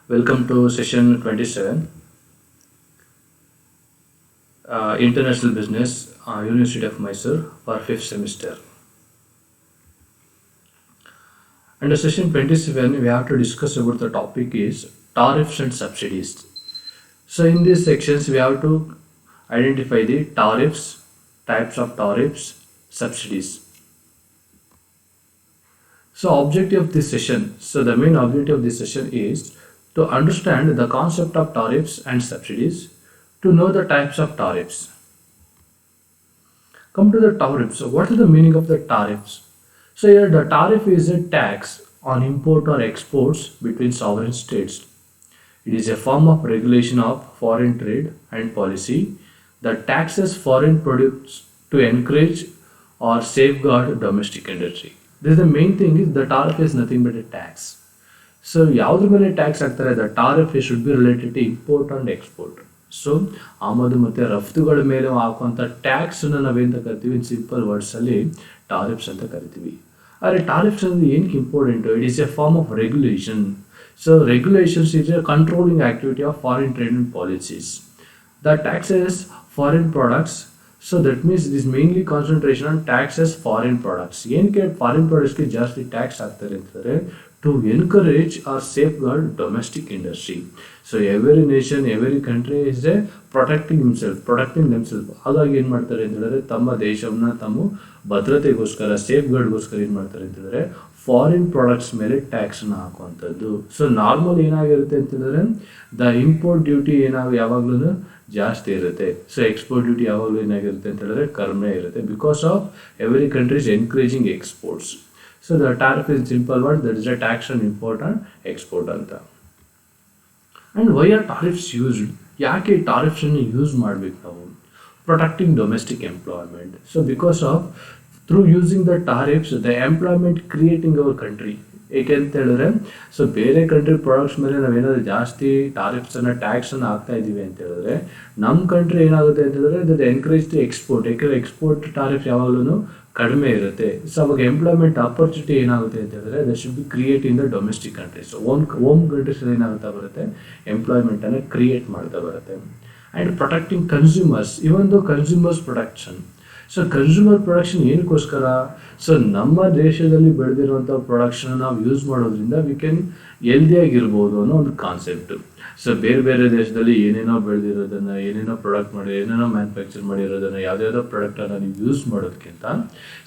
Welcome to session 27, International Business, University of Mysore for 5th semester. Under session 27, we have to discuss about the topic is tariffs and subsidies. So in these sections, we have to identify the tariffs, types of tariffs, subsidies. The main objective of this session is to understand the concept of tariffs and subsidies, to know the types of tariffs. Come to the tariffs. So what is the meaning of the tariffs? So here the tariff is a tax on import or exports between sovereign states. It is a form of regulation of foreign trade and policy that taxes foreign products to encourage or safeguard domestic industry. This is the main thing is the tariff is nothing but a tax. So ಯಾವುದ್ರ ಮೇಲೆ tax ಹಾಕ್ತಾರೆ, the tariff should be related to import and export. So ಆಮದು ಮತ್ತು ರಫ್ತುಗಳ ಮೇಲೆ ಹಾಕುವಂಥ ಟ್ಯಾಕ್ಸನ್ನು ನಾವೇಂತ ಕರಿತೀವಿ, in simple ವರ್ಡ್ಸಲ್ಲಿ ಟಾರಿಫ್ಸ್ ಅಂತ ಕರಿತೀವಿ. ಆದರೆ ಟಾರಿಫ್ಸ್ ಅಂದರೆ ಏನಕ್ಕೆ important? It is a form of regulation. So regulations is a controlling activity of foreign trade and policies. The taxes foreign products. So that means it is mainly concentration on taxes foreign products. ಏನಕ್ಕೆ foreign ಪ್ರಾಡಕ್ಟ್ಸ್ಗೆ ಜಾಸ್ತಿ tax ಹಾಕ್ತಾರೆ ಅಂತಂದರೆ to encourage or safeguard domestic industry. So every nation, every country is protecting themselves. ಹಾಗಾಗಿ ಏನು ಮಾಡ್ತಾರೆ ಅಂತ ಹೇಳಿದ್ರೆ ತಮ್ಮ ದೇಶವನ್ನ ತಮ್ಮ ಭದ್ರತೆಗೋಸ್ಕರ ಸೇಫ್ಗಾರ್ಡ್ಗೋಸ್ಕರ ಏನು ಮಾಡ್ತಾರೆ ಅಂತ ಹೇಳಿದ್ರೆ ಫಾರಿನ್ ಪ್ರಾಡಕ್ಟ್ಸ್ ಮೇಲೆ ಟ್ಯಾಕ್ಸ್ನ ಹಾಕುವಂಥದ್ದು. ಸೊ ನಾರ್ಮಲ್ ಏನಾಗಿರುತ್ತೆ ಅಂತ ಹೇಳಿದ್ರೆ ದ ಇಂಪೋರ್ಟ್ ಡ್ಯೂಟಿ ಯಾವಾಗಲೂ ಜಾಸ್ತಿ ಇರುತ್ತೆ. ಸೊ ಎಕ್ಸ್ಪೋರ್ಟ್ ಡ್ಯೂಟಿ ಯಾವಾಗಲೂ ಏನಾಗಿರುತ್ತೆ ಅಂತ ಹೇಳಿದ್ರೆ ಕಡಿಮೆ ಇರುತ್ತೆ, because of every country is encouraging exports. So the tariff is simple word, that is a tax on import and export ಅಂತ. And why are tariffs used? ಯಾಕೆ ಈ ಟಾರಿಫ್ಸನ್ನು ಯೂಸ್ ಮಾಡಬೇಕು ನಾವು? Protecting domestic employment. So because of through using the tariffs the employment creating our country. ಏಕೆ ಅಂತ ಹೇಳಿದ್ರೆ so ಬೇರೆ ಕಂಟ್ರಿ ಪ್ರಾಡಕ್ಟ್ಸ್ ಮೇಲೆ ನಾವೇನಾದರೂ ಜಾಸ್ತಿ ಟಾರಿಫ್ಸನ್ನು ಟ್ಯಾಕ್ಸನ್ನು ಹಾಕ್ತಾ ಇದ್ದೀವಿ ಅಂತ ಹೇಳಿದ್ರೆ ನಮ್ಮ ಕಂಟ್ರಿ ಏನಾಗುತ್ತೆ ಅಂತ ಹೇಳಿದ್ರೆ ದಟ್ ಎನ್ಕರೇಜ್ ಟು ಎಕ್ಸ್ಪೋರ್ಟ್. ಯಾಕೆಂದರೆ ಎಕ್ಸ್ಪೋರ್ಟ್ ಟಾರಿಫ್ ಯಾವಾಗಲೂ ಕಡಿಮೆ ಇರುತ್ತೆ. ಸೊ ಅವಾಗ ಎಂಪ್ಲಾಯ್ಮೆಂಟ್ ಆಪರ್ಚುನಿಟಿ ಏನಾಗುತ್ತೆ ಅಂತ ಹೇಳಿದ್ರೆ that should be create in the domestic countries. Home countries ಏನಾಗುತ್ತಾ ಬರುತ್ತೆ, ಎಂಪ್ಲಾಯ್ಮೆಂಟನ್ನು ಕ್ರಿಯೇಟ್ ಮಾಡ್ತಾ ಬರುತ್ತೆ. And protecting consumers, even the consumers production. So consumer production ಏನಕ್ಕೋಸ್ಕರ? ಸೊ ನಮ್ಮ ದೇಶದಲ್ಲಿ ಬೆಳೆದಿರುವಂಥ ಪ್ರೊಡಕ್ಷನ್ ನಾವು ಯೂಸ್ ಮಾಡೋದ್ರಿಂದ ವಿ ಕ್ಯಾನ್ ಹೆಲ್ದಿಯಾಗಿರ್ಬೋದು ಅನ್ನೋ ಒಂದು ಕಾನ್ಸೆಪ್ಟು. ಸೊ ಬೇರೆ ಬೇರೆ ದೇಶದಲ್ಲಿ ಏನೇನೋ ಬೆಳೆದಿರೋದನ್ನು, ಏನೇನೋ ಪ್ರಾಡಕ್ಟ್ ಮಾಡಿ, ಏನೇನೋ ಮ್ಯಾನುಫ್ಯಾಕ್ಚರ್ ಮಾಡಿರೋದನ್ನು, ಯಾವುದ್ಯಾವುದೋ ಪ್ರಾಡಕ್ಟನ್ನು ನೀವು ಯೂಸ್ ಮಾಡೋದಕ್ಕಿಂತ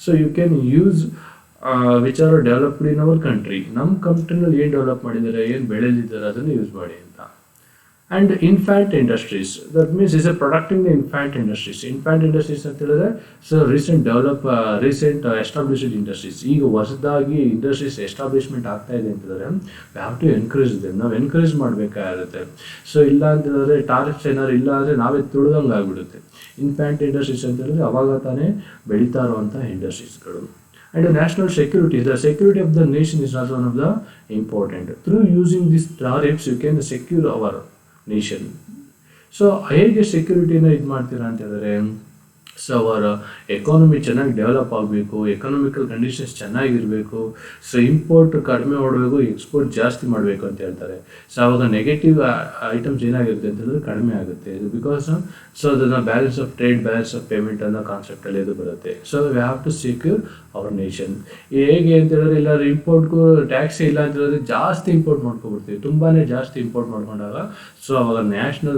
so you can use which are developed in our country. ನಮ್ಮ ಕಂಟ್ರಿನಲ್ಲಿ ಏನು ಡೆವಲಪ್ ಮಾಡಿದ್ದಾರೆ, ಏನು ಬೆಳೆದಿದ್ದಾರೆ ಅದನ್ನು ಯೂಸ್ ಮಾಡಿ ಅಂತ. And infant industries, that means is a protecting the infant industries. Infant industries ಅಂತ ಹೇಳಿದ್ರೆ ಸೊ ರೀಸೆಂಟ್ ಎಸ್ಟಾಬ್ಲಿಷ್ಡ್ ಇಂಡಸ್ಟ್ರೀಸ್. ಈಗ ಹೊಸದಾಗಿ ಇಂಡಸ್ಟ್ರೀಸ್ ಎಸ್ಟಾಬ್ಲಿಷ್ಮೆಂಟ್ ಆಗ್ತಾ ಇದೆ ಅಂತ ಹೇಳಿದ್ರೆ we have to encourage them. ನಾವು ಎನ್ಕರೇಜ್ ಮಾಡಬೇಕಾಗಿರುತ್ತೆ. ಸೊ ಇಲ್ಲ ಅಂತ ಹೇಳಿದ್ರೆ ಟಾರಿಫ್ಸ್ ಏನಾದ್ರು ಇಲ್ಲ ಅಂದರೆ ನಾವೇ ತುಳಿದಂಗೆ ಆಗಿಬಿಡುತ್ತೆ. ಇನ್ಫ್ಯಾಂಟ್ ಇಂಡಸ್ಟ್ರೀಸ್ ಅಂತ ಹೇಳಿದ್ರೆ ಅವಾಗ ತಾನೇ ಬೆಳೀತಾ ಇರುವಂಥ ಇಂಡಸ್ಟ್ರೀಸ್ಗಳು. And the national security, the security of the nation is also one of the important. Through using these tariffs, you can secure our nation. So ಹೇಗೆ ಸೆಕ್ಯೂರಿಟಿನ ಇದು ಮಾಡ್ತೀರಾ ಅಂತ ಹೇಳಿದ್ರೆ ಸೊ ಅವರ ಎಕಾನಮಿ ಚೆನ್ನಾಗಿ ಡೆವಲಪ್ ಆಗಬೇಕು, ಎಕನಾಮಿಕಲ್ ಕಂಡೀಷನ್ಸ್ ಚೆನ್ನಾಗಿರಬೇಕು, ಸೊ ಇಂಪೋರ್ಟ್ ಕಡಿಮೆ ಮಾಡಬೇಕು, ಎಕ್ಸ್ಪೋರ್ಟ್ ಜಾಸ್ತಿ ಮಾಡಬೇಕು ಅಂತ ಹೇಳ್ತಾರೆ. ಸೊ ಅವಾಗ ನೆಗೆಟಿವ್ ಐಟಮ್ಸ್ ಏನಾಗಿರುತ್ತೆ ಅಂತ ಹೇಳಿದ್ರೆ ಕಡಿಮೆ ಆಗುತ್ತೆ. ಇದು ಬಿಕಾಸ್ ಸೊ ಅದನ್ನು balance of trade, balance of payment ಅನ್ನೋ ಕಾನ್ಸೆಪ್ಟಲ್ಲಿ ಇದು ಬರುತ್ತೆ. So we have to secure our nation. ಹೇಗೆ ಅಂತ ಹೇಳಿದ್ರೆ ಎಲ್ಲರೂ ಇಂಪೋರ್ಟ್ಗೂ ಟ್ಯಾಕ್ಸೇ ಇಲ್ಲ ಅಂತ ಹೇಳಿದ್ರೆ ಜಾಸ್ತಿ ಇಂಪೋರ್ಟ್ ಮಾಡ್ಕೊಬಿಡ್ತೀವಿ. ತುಂಬಾ ಜಾಸ್ತಿ ಇಂಪೋರ್ಟ್ ಮಾಡ್ಕೊಂಡಾಗ ಸೊ ಅವಾಗ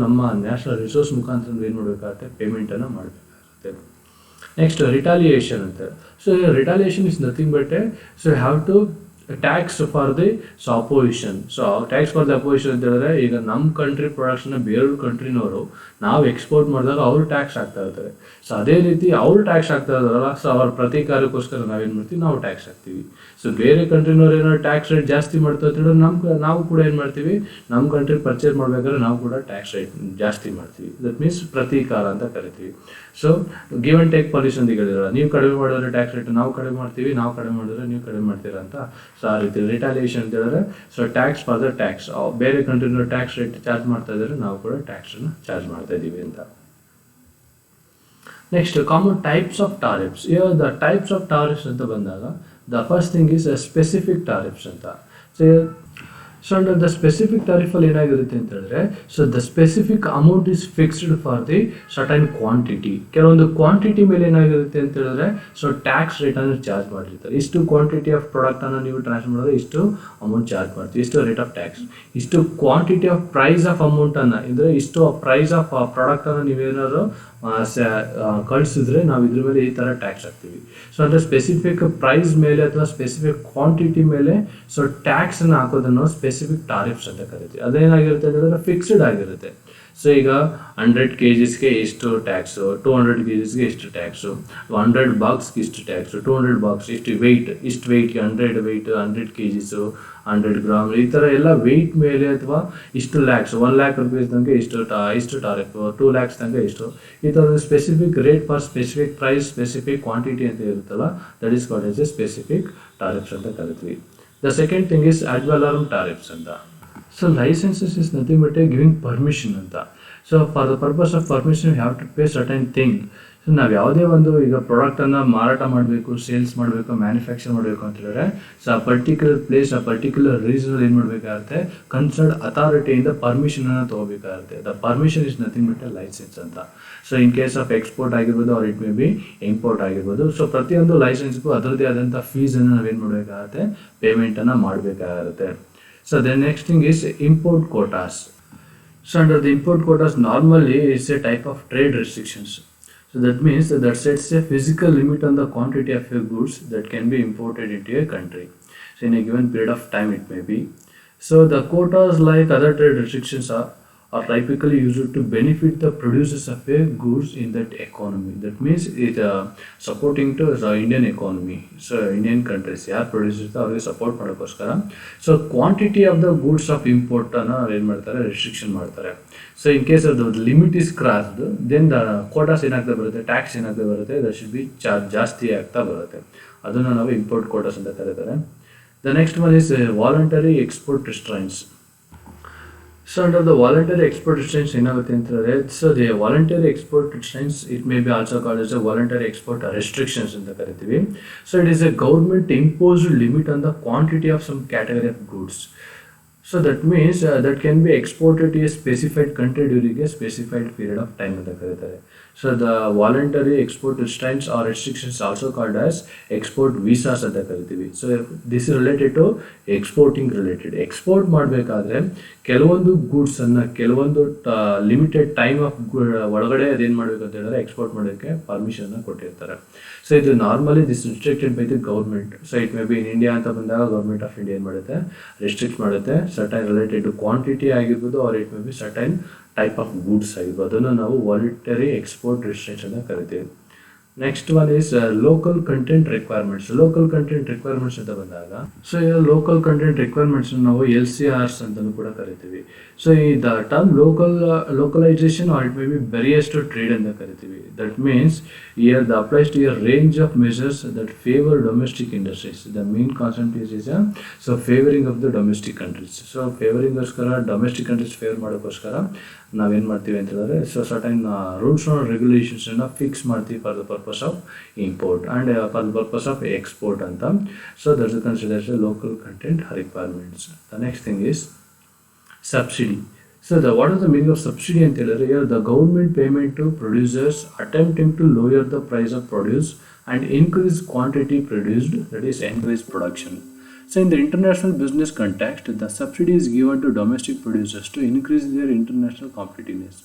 ನಮ್ಮ ನ್ಯಾಷನಲ್ ರಿಸೋರ್ಸ್ ಮುಖಾಂತರ ಏನು ಮಾಡಬೇಕಾಗುತ್ತೆ, ಪೇಮೆಂಟನ್ನು ಮಾಡಬೇಕು. ನೆಕ್ಸ್ಟ್ ರಿಟಾಲಿಯೇಷನ್ ಅಂತ. So retaliation is nothing but so you have to tax for the opposition. So tax for the opposition ಅಂತ ಹೇಳಿದ್ರೆ ಈಗ ನಮ್ಮ ಕಂಟ್ರಿ ಪ್ರೊಡಕ್ಷನ್ನ ಬೇರೆ ಕಂಟ್ರಿನವರು ನಾವು ಎಕ್ಸ್ಪೋರ್ಟ್ ಮಾಡಿದಾಗ ಅವರು ಟ್ಯಾಕ್ಸ್ ಹಾಕ್ತಾ ಇರ್ತಾರೆ. ಸೊ ಅದೇ ರೀತಿ ಅವರು ಟ್ಯಾಕ್ಸ್ ಹಾಕ್ತಾ ಇದ್ದಾರಲ್ಲ, ಸೊ ಅವರ ಪ್ರತೀಕಾರಕ್ಕೋಸ್ಕರ ನಾವೇನು ಮಾಡ್ತೀವಿ, ನಾವು ಟ್ಯಾಕ್ಸ್ ಹಾಕ್ತೀವಿ. ಸೊ ಬೇರೆ ಕಂಟ್ರಿನವ್ರು ಏನಾದ್ರು ಟ್ಯಾಕ್ಸ್ ರೇಟ್ ಜಾಸ್ತಿ ಮಾಡ್ತಾ ಇದ್ರೆ ನಾವು ಕೂಡ ಏನು ಮಾಡ್ತೀವಿ, ನಮ್ಮ ಕಂಟ್ರಿ ಪರ್ಚೇಸ್ ಮಾಡಬೇಕಾದ್ರೆ ನಾವು ಕೂಡ ಟ್ಯಾಕ್ಸ್ ರೇಟ್ ಜಾಸ್ತಿ ಮಾಡ್ತೀವಿ. ದಟ್ ಮೀನ್ಸ್ ಪ್ರತೀಕಾರ ಅಂತ ಕರಿತೀವಿ. So give and take policy ಅಂತ ಹೇಳಿದಾರೆ, ನೀವು ಕಡಿಮೆ ಮಾಡಿದ್ರೆ ಟ್ಯಾಕ್ಸ್ ರೇಟ್ ನಾವು ಕಡಿಮೆ ಮಾಡ್ತೀವಿ, ನಾವು ಕಡಿಮೆ ಮಾಡಿದ್ರೆ ನೀವು ಕಡಿಮೆ ಮಾಡ್ತೀರಾ ಅಂತ. ಸೊ ಆ ರೀತಿ ರಿಟಾಲಿಯೇಷನ್ ಅಂತ ಹೇಳಿದ್ರೆ so tax for the tax. ಬೇರೆ ಕಂಟ್ರಿನವ್ರು ಟ್ಯಾಕ್ಸ್ ರೇಟ್ ಚಾರ್ಜ್ ಮಾಡ್ತಾ ಇದ್ದಾರೆ, ನಾವು ಕೂಡ ಟ್ಯಾಕ್ಸನ್ನು ಚಾರ್ಜ್ ಮಾಡ್ತಾ ಇದ್ದೀವಿ ಅಂತ. Next common types of tariffs. ಇವಾಗ ದ ಟೈಪ್ಸ್ ಆಫ್ ಟಾರಿಫ್ಸ್ ಅಂತ ಬಂದಾಗ the first thing is specific tariffs ಅಂತ. So so under the specific tariff ಅಲ್ಲಿ ಏನಾಗಿರುತ್ತೆ ಅಂತ ಹೇಳಿದ್ರೆ, so the specific amount is fixed for the certain quantity. ಕೆಲವೊಂದು quantity ಮೇಲೆ ಏನಾಗಿರುತ್ತೆ ಅಂತ ಹೇಳಿದ್ರೆ, ಸೊ ಟ್ಯಾಕ್ಸ್ ರೇಟ್ ಅನ್ನು ಚಾರ್ಜ್ ಮಾಡಿರ್ತಾರೆ. ಇಷ್ಟು ಕ್ವಾಂಟಿಟಿ ಆಫ್ ಪ್ರಾಡಕ್ಟ್ ಅನ್ನು ನೀವು ಟ್ರಾನ್ಸ್ಫರ್ ಮಾಡಿದ್ರೆ ಇಷ್ಟು ಅಮೌಂಟ್ ಚಾರ್ಜ್ ಮಾಡ್ತೀವಿ, ಇಷ್ಟು ರೇಟ್ ಆಫ್ ಟ್ಯಾಕ್ಸ್. ಇಷ್ಟು quantity of price of amount ಅನ್ನ ಇದ್ರೆ, ಇಷ್ಟು ಪ್ರೈಸ್ ಆಫ್ ಪ್ರಾಡಕ್ಟ್ ಅನ್ನು ನೀವೇನಾದ್ರು ಕಳಿಸಿದ್ರೆ ನಾವು ಇದ್ರ ಮೇಲೆ ಈ ತರ ಟ್ಯಾಕ್ಸ್ ಹಾಕ್ತೀವಿ. ಸೊ ಅಂದ್ರೆ ಸ್ಪೆಸಿಫಿಕ್ ಪ್ರೈಸ್ ಮೇಲೆ ಅಥವಾ ಸ್ಪೆಸಿಫಿಕ್ ಕ್ವಾಂಟಿಟಿ ಮೇಲೆ ಸೊ ಟ್ಯಾಕ್ಸ್ ಅನ್ನು ಹಾಕೋದನ್ನು ಸ್ಪೆಸಿಫಿಕ್ ಟಾರಿಫ್ಸ್ ಅಂತ ಕರಿತೀವಿ. ಅದೇನಾಗಿರುತ್ತೆ ಅಂತಂದ್ರೆ ಫಿಕ್ಸ್ಡ್ ಆಗಿರುತ್ತೆ. ಸೊ ಈಗ 100 kgsಗೆ ಎಷ್ಟು ಟ್ಯಾಕ್ಸು, 200 kgsಗೆ ಎಷ್ಟು ಟ್ಯಾಕ್ಸು, 100 ಬಾಕ್ಸ್ಗೆ ಇಷ್ಟು ಟ್ಯಾಕ್ಸು, 200 ಬಾಕ್ಸ್ ಇಷ್ಟು ವೆಯ್ಟ್ಗೆ 100 ವೆಯ್ಟ್, 100 kgs, 100 ಗ್ರಾಮ್, ಈ ಥರ ಎಲ್ಲ ವೆಯ್ಟ್ ಮೇಲೆ ಅಥವಾ ಇಷ್ಟು ಲ್ಯಾಕ್ಸ್, 1 lakh rupees ತನಕ ಇಷ್ಟು ಟಾರಿಫ್, 2 lakhs ತನಕ ಇಷ್ಟು, ಈ ಥರ specific rate for specific price, specific quantity ಅಂತ ಇರುತ್ತಲ್ಲ, that is called as a specific tariffs ಅಂತ ಕರಿತೀವಿ. The second thing is ad valorem tariffs ಅಂತ. So licences is nothing but a giving permission ಅಂತ. So for the purpose of permission you have to pay certain thing. So ನಾವು ಯಾವುದೇ ಒಂದು ಈಗ ಪ್ರಾಡಕ್ಟನ್ನು ಮಾರಾಟ ಮಾಡಬೇಕು, ಸೇಲ್ಸ್ ಮಾಡಬೇಕು, ಮ್ಯಾನುಫ್ಯಾಕ್ಚರ್ ಮಾಡಬೇಕು ಅಂತ ಹೇಳಿದ್ರೆ, ಸೊ ಆ ಪರ್ಟಿಕ್ಯುಲರ್ ಪ್ಲೇಸ್, ಆ ಪರ್ಟಿಕ್ಯುಲರ್ ರೀಸನ್ ಏನು ಮಾಡಬೇಕಾಗುತ್ತೆ, ಕನ್ಸರ್ನ್ ಅಥಾರಿಟಿಯಿಂದ ಪರ್ಮಿಷನನ್ನು ತೊಗೋಬೇಕಾಗುತ್ತೆ. The permission is nothing but a licence ಅಂತ. So in case of export ಆಗಿರ್ಬೋದು or it may be import ಆಗಿರ್ಬೋದು, ಸೊ ಪ್ರತಿಯೊಂದು ಲೈಸೆನ್ಸ್ಗೂ ಅದರದ್ದೇ ಆದಂಥ ಫೀಸನ್ನು ನಾವೇನು ಮಾಡಬೇಕಾಗುತ್ತೆ, ಪೇಮೆಂಟನ್ನು ಮಾಡಬೇಕಾಗುತ್ತೆ. So the next thing is import quotas. So under the import quotas, normally it's a type of trade restrictions. So that means that sets a physical limit on the quantity of your goods that can be imported into a country. So in a given period of time it may be. So the quotas, like other trade restrictions, are typically used to benefit the producers of a goods in that economy. That means it supporting to the Indian economy. So Indian countries ಯಾರು producers ಅವ್ರಿಗೆ support ಮಾಡೋಕ್ಕೋಸ್ಕರ so quantity of the goods of import ಅನ್ನು ಏನು ಮಾಡ್ತಾರೆ, restriction ಮಾಡ್ತಾರೆ. So in case ಅದು limit is crossed, then the quotas ಏನಾಗ್ತಾ ಬರುತ್ತೆ, ಟ್ಯಾಕ್ಸ್ ಏನಾಗ್ತಾ ಬರುತ್ತೆ, ದಟ್ ಶುಡ್ ಬಿ ಚಾರ್ಜ್ ಜಾಸ್ತಿ ಆಗ್ತಾ ಬರುತ್ತೆ. ಅದನ್ನು ನಾವು ಇಂಪೋರ್ಟ್ ಕೋಟಾಸ್ ಅಂತ ಕರೀತಾರೆ. The next one is voluntary export restraints. So under the voluntary export restraints ಏನಾಗುತ್ತೆ ಅಂತಂದರೆ, so the voluntary export restraints it may be also called as a voluntary export restrictions ಅಂತ ಕರಿತೀವಿ. So it is a government imposed limit on the quantity of some category of goods. So that means that can be exported to a specified country during a specified period of time ಅಂತ ಕರೀತಾರೆ. So the voluntary export restraints or restrictions also called as export visas ಅಂತ ಕರಿತೀವಿ. So this is related to exporting related. Export ಮಾಡಬೇಕಾದ್ರೆ ಕೆಲವೊಂದು goods ಅನ್ನ ಕೆಲವೊಂದು limited time of ಒಳಗಡೆ ಅದೇನು ಮಾಡಬೇಕು ಅಂತ ಹೇಳಿದ್ರೆ ಎಕ್ಸ್ಪೋರ್ಟ್ ಮಾಡೋಕ್ಕೆ ಪರ್ಮಿಷನ್ ಕೊಟ್ಟಿರ್ತಾರೆ. ಸೊ ಇದು normally this restricted by the government. So it may be in India ಅಂತ ಬಂದಾಗ ಗೌರ್ಮೆಂಟ್ ಆಫ್ ಇಂಡಿಯಾ ಏನು ಮಾಡುತ್ತೆ, ರೆಸ್ಟ್ರಿಕ್ಟ್ ಮಾಡುತ್ತೆ ಸರ್ಟೈನ್ ರಿಲೇಟೆಡ್ ಟು ಕ್ವಾಂಟಿಟಿ ಆಗಿರ್ಬೋದು or it may be certain type of goods ಆಗಿರ್ಬೋದು. ಅದನ್ನು ನಾವು ವಾಲಂಟರಿ ಎಕ್ಸ್ಪೋರ್ಟ್ ರಿಸ್ಟ್ರಿಕ್ಷನ್ ಅಂತ ಕರಿತೀವಿ. Next one is local content requirements. Local content requirements ಅಂತ ಬಂದಾಗ, ಸೊ ಲೋಕಲ್ ಕಂಟೆಂಟ್ ರಿಕ್ವೈರ್ಮೆಂಟ್ಸ್ ನಾವು LCRs ಅಂತಲೂ ಕೂಡ ಕರಿತೀವಿ. ಸೊ ಈ the term localisation or it may be barriers to trade ಅಂತ ಕರಿತೀವಿ. That means here the applies to a range of measures that favor domestic industries. The main concept is so favoring of the domestic countries. So favoring ಗೋಸ್ಕರ domestic countries favour ಮಾಡೋಕ್ಕೋಸ್ಕರ ನಾವೇನು ಮಾಡ್ತೀವಿ ಅಂತ ಹೇಳಿದ್ರೆ, so certain rules and ರೆಗ್ಯುಲೇಷನ್ಸನ್ನು fix ಮಾಡ್ತೀವಿ for the purpose of import and for the purpose of export ಅಂತ. So that's considers local content requirements. The next thing is subsidy. So what is the meaning of subsidy ಅಂತ ಹೇಳಿದ್ರೆ, here the government payment to producers attempting to lower the price of produce and increase quantity produced, that is encourage production. So in the international business context, the subsidy is given to domestic producers to increase their international competitiveness.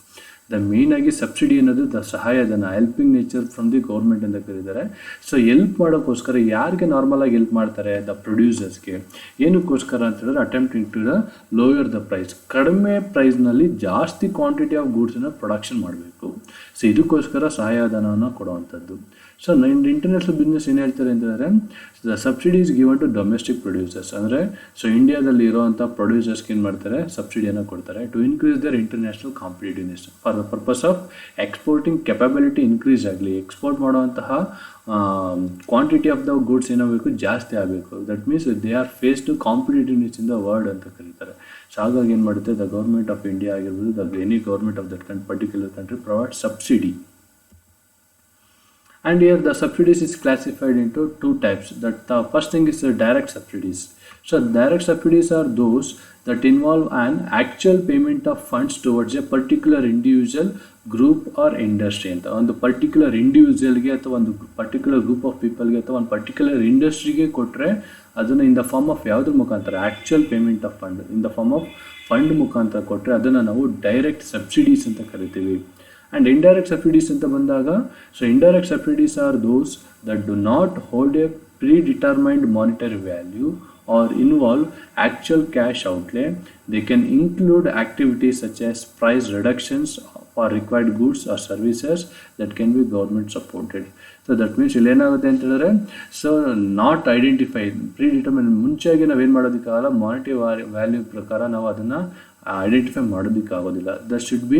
The main ಆಗಿ subsidy ಅನ್ನೋದು the ಸಹಾಯಧನ, helping nature from the government ಅಂತ ಕರೀತಾರೆ. So help ಮಾಡೋಕ್ಕೋಸ್ಕರ ಯಾರಿಗೆ normal ಆಗಿ help ಮಾಡ್ತಾರೆ, the ಪ್ರೊಡ್ಯೂಸರ್ಸ್ಗೆ. ಏನಕ್ಕೋಸ್ಕರ ಅಂತ ಹೇಳಿದ್ರೆ attempting to the lower the price, ಕಡಿಮೆ ಪ್ರೈಸ್ನಲ್ಲಿ ಜಾಸ್ತಿ ಕ್ವಾಂಟಿಟಿ ಆಫ್ ಗೂಡ್ಸನ್ನು ಪ್ರೊಡಕ್ಷನ್ ಮಾಡಬೇಕು. ಸೊ ಇದಕ್ಕೋಸ್ಕರ ಸಹಾಯಧನವನ್ನು ಕೊಡುವಂಥದ್ದು. ಸೊ ಇಂಟರ್ನ್ಯಾಷನಲ್ ಬಿಸ್ನೆಸ್ ಏನು ಹೇಳ್ತಾರೆ ಅಂತಂದರೆ, the subsidy is given to domestic producers. ಅಂದರೆ ಸೊ ಇಂಡಿಯಾದಲ್ಲಿ ಇರೋವಂಥ ಪ್ರೊಡ್ಯೂಸರ್ಸ್ಗೆ ಏನು ಮಾಡ್ತಾರೆ, ಸಬ್ಸಿಡಿಯನ್ನು ಕೊಡ್ತಾರೆ to increase their international competitiveness for the purpose of exporting capability increase ಆಗಲಿ, ಎಕ್ಸ್ಪೋರ್ಟ್ ಮಾಡುವಂತಹ ಕ್ವಾಂಟಿಟಿ ಆಫ್ ದ ಗೂಡ್ಸ್ ಏನಾಗಬೇಕು, ಜಾಸ್ತಿ ಆಗಬೇಕು. That means they R face to competitiveness in the world ಅಂತ ಕರೀತಾರೆ. ಸೊ ಹಾಗಾಗಿ ಏನು ಮಾಡುತ್ತೆ, ದ ಗೌರ್ಮೆಂಟ್ ಆಫ್ ಇಂಡಿಯಾ ಆಗಿರ್ಬೋದು, the any government of that particular country provide subsidy. And here the subsidies is classified into two types. That the first thing is the direct subsidies. So direct subsidies are those that involve an actual payment of funds towards a particular individual, group or industry ಅಂತ ಒಂದು particular ಇಂಡಿವಿಜುವಲ್ಗೆ ಅಥವಾ ಒಂದು particular group of ಪೀಪಲ್ಗೆ ಅಥವಾ ಒಂದು particular ಇಂಡಸ್ಟ್ರಿಗೆ ಕೊಟ್ಟರೆ ಅದನ್ನು ಇನ್ the form of ಯಾವುದ್ರ ಮುಖಾಂತರ actual payment of fund in the form of fund ಮುಖಾಂತರ ಕೊಟ್ಟರೆ ಅದನ್ನು ನಾವು ಡೈರೆಕ್ಟ್ ಸಬ್ಸಿಡೀಸ್ ಅಂತ ಕರಿತೀವಿ. ಆ್ಯಂಡ್ ಇಂಡೈರೆಕ್ಟ್ ಸಬ್ಸಿಡೀಸ್ ಅಂತ ಬಂದಾಗ, so indirect subsidies are those that do not hold A predetermined monetary value or involve actual cash outlay. They can include activities such as price reductions for required goods or services that can be government supported. So that means ಇಲ್ಲಿ ಏನಾಗುತ್ತೆ ಅಂತ ಹೇಳಿದ್ರೆ, so not identify ಪ್ರೀಡಿಟರ್ಮೈನ್ ಮುಂಚೆಗೆ ನಾವೇನು ಮಾಡೋದಕ್ಕಾಗಲ್ಲ, monetary value ಪ್ರಕಾರ ನಾವು ಅದನ್ನು identify ಮಾಡೋದಕ್ಕಾಗೋದಿಲ್ಲ. That should be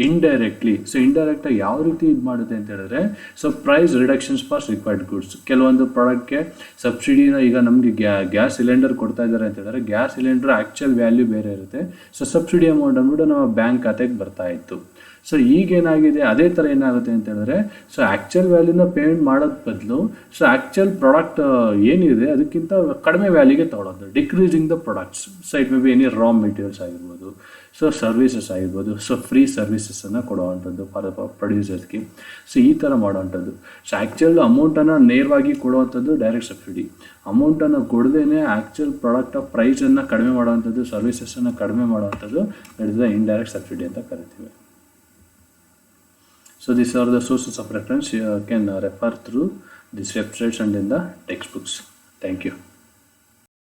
indirectly. So ಇಂಡೈರೆಕ್ಟಾಗಿ ಯಾವ ರೀತಿ ಇದು ಮಾಡುತ್ತೆ ಅಂತ ಹೇಳಿದ್ರೆ, so price reductions for required goods. ಕೆಲವೊಂದು ಪ್ರಾಡಕ್ಟ್ಗೆ ಸಬ್ಸಿಡಿನ ಈಗ ನಮಗೆ ಗ್ಯಾಸ್ ಸಿಲಿಂಡರ್ ಕೊಡ್ತಾ ಇದ್ದಾರೆ ಅಂತ ಹೇಳಿದ್ರೆ, ಗ್ಯಾಸ್ ಸಿಲಿಂಡರ್ ಆ್ಯಕ್ಚುಯಲ್ ವ್ಯಾಲ್ಯೂ ಬೇರೆ ಇರುತ್ತೆ. ಸೊ ಸಬ್ಸಿಡಿ ಅಮೌಂಟ್ ಅಂದ್ಬಿಟ್ಟು ನಮ್ಮ ಬ್ಯಾಂಕ್ ಖಾತೆಗೆ ಬರ್ತಾ ಇತ್ತು. ಸೊ ಈಗೇನಾಗಿದೆ, ಅದೇ ಥರ ಏನಾಗುತ್ತೆ ಅಂತ ಹೇಳಿದ್ರೆ, ಸೊ ಆ್ಯಕ್ಚುಯಲ್ ವ್ಯಾಲ್ಯೂನ ಪೇಮೆಂಟ್ ಮಾಡೋದು ಬದಲು ಸೊ ಆ್ಯಕ್ಚುಯಲ್ ಪ್ರಾಡಕ್ಟ್ ಏನಿದೆ ಅದಕ್ಕಿಂತ ಕಡಿಮೆ ವ್ಯಾಲ್ಯೂಗೆ ತೊಗೊಳೋದು, decreasing the products. So it may be any raw materials ಆಗಿರ್ಬೋದು, ಸೊ ಸರ್ವಿಸಸ್ ಆಗಿರ್ಬೋದು, ಸೊ ಫ್ರೀ ಸರ್ವಿಸಸನ್ನು ಕೊಡುವಂಥದ್ದು ಫಾರ್ ಪ್ರೊಡ್ಯೂಸರ್ಸ್ಗೆ. ಸೊ ಈ ಥರ ಮಾಡೋವಂಥದ್ದು. ಸೊ ಆ್ಯಕ್ಚುಯಲ್ ಅಮೌಂಟನ್ನು ನೇರವಾಗಿ ಕೊಡುವಂಥದ್ದು ಡೈರೆಕ್ಟ್ ಸಬ್ಸಿಡಿ. ಅಮೌಂಟನ್ನು ಕೊಡದೇನೆ ಆ್ಯಕ್ಚುಯಲ್ ಪ್ರಾಡಕ್ಟ್ ಆಫ್ ಪ್ರೈಸನ್ನು ಕಡಿಮೆ ಮಾಡುವಂಥದ್ದು, ಸರ್ವಿಸಸನ್ನು ಕಡಿಮೆ ಮಾಡುವಂಥದ್ದು, that is the indirect subsidy ಅಂತ ಕರಿತೀವಿ. So these are the sources of reference. You can refer through these websites and in the textbooks. Thank you.